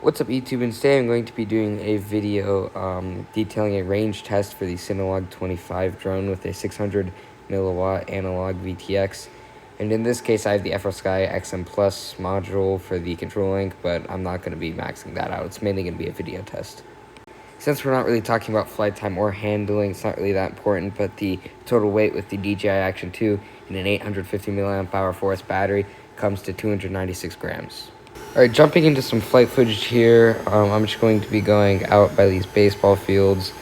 What's up YouTube, and today I'm going to be doing a video detailing a range test for the Cinelog 25 drone with a 600 milliwatt analog VTX. And in this case I have the FrSky XM Plus module for the control link, but I'm not going to be maxing that out. It's mainly going to be a video test. Since we're not really talking about flight time or handling, it's not really that important, but the total weight with the DJI Action 2 and an 850 milliamp hour 4S battery comes to 296 grams. Alright, jumping into some flight footage here, I'm just going to be going out by these baseball fields,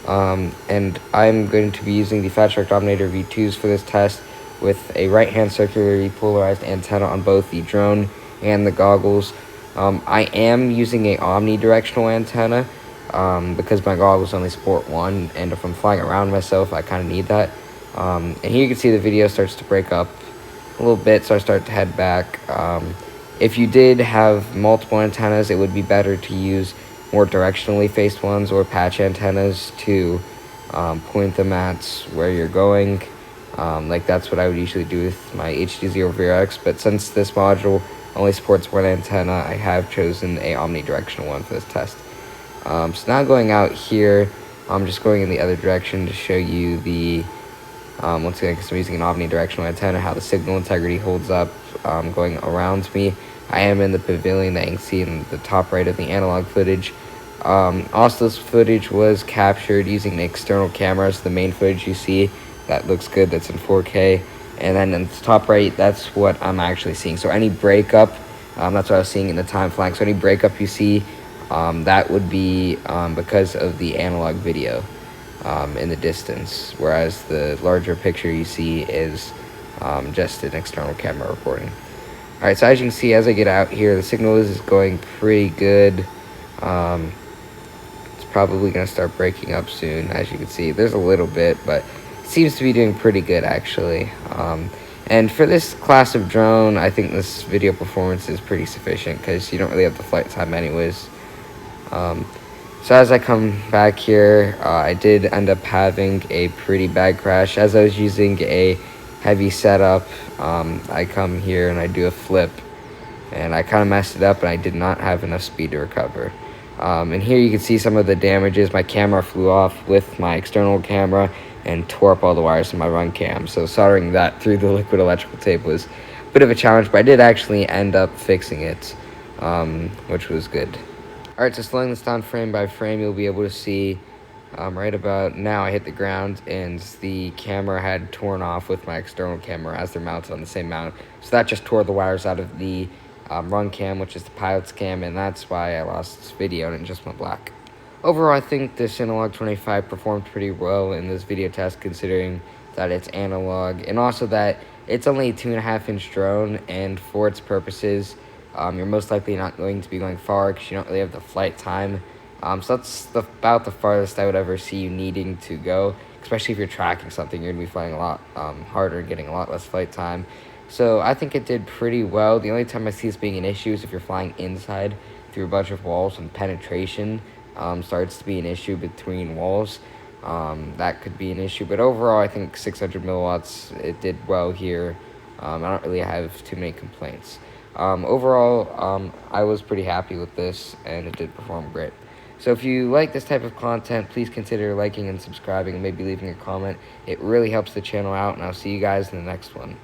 and I'm going to be using the Fat Shark Dominator V2s for this test with a right-hand circularly polarized antenna on both the drone and the goggles. I am using a omnidirectional antenna because my goggles only support one, and if I'm flying around myself, I kind of need that. And here you can see the video starts to break up a little bit, so I start to head back. If you did have multiple antennas, it would be better to use more directionally faced ones or patch antennas to point them at where you're going. Like that's what I would usually do with my HD0VRX, but since this module only supports one antenna, I have chosen a omnidirectional one for this test. So now going out here, I'm just going in the other direction to show you the, once again, because I'm using an omnidirectional antenna, how the signal integrity holds up going around me. I am in the pavilion that you can see in the top right of the analog footage. Also, this footage was captured using the external cameras. The main footage you see, that looks good, that's in 4K. And then in the top right, that's what I'm actually seeing. So any breakup, that's what I was seeing in the time flank. So any breakup you see, that would be because of the analog video in the distance, whereas the larger picture you see is just an external camera recording. Alright, so as you can see, as I get out here, the signal is going pretty good. It's probably going to start breaking up soon. As you can see, there's a little bit, but it seems to be doing pretty good, actually. And for this class of drone, I think this video performance is pretty sufficient because you don't really have the flight time anyways. So as I come back here, I did end up having a pretty bad crash. As I was using a heavy setup, I come here and I do a flip, and I kind of messed it up, and I did not have enough speed to recover. And here you can see some of the damages. My camera flew off with my external camera and tore up all the wires in my run cam. So soldering that through the liquid electrical tape was a bit of a challenge, but I did actually end up fixing it, which was good. Alright, so slowing this down frame by frame, you'll be able to see right about now I hit the ground and the camera had torn off with my external camera as they're mounted on the same mount. So that just tore the wires out of the run cam, which is the pilot's cam, and that's why I lost this video and it just went black. Overall, I think the Cinelog 25 performed pretty well in this video test, considering that it's analog and also that it's only a 2.5-inch drone, and for its purposes, you're most likely not going to be going far because you don't really have the flight time. So that's about the farthest I would ever see you needing to go, especially if you're tracking something. You're going to be flying a lot harder and getting a lot less flight time. So I think it did pretty well. The only time I see this being an issue is if you're flying inside through a bunch of walls and penetration starts to be an issue between walls. That could be an issue. But overall, I think 600 milliwatts, it did well here. I don't really have too many complaints. Overall, I was pretty happy with this, and it did perform great. So if you like this type of content, please consider liking and subscribing and maybe leaving a comment. It really helps the channel out, and I'll see you guys in the next one.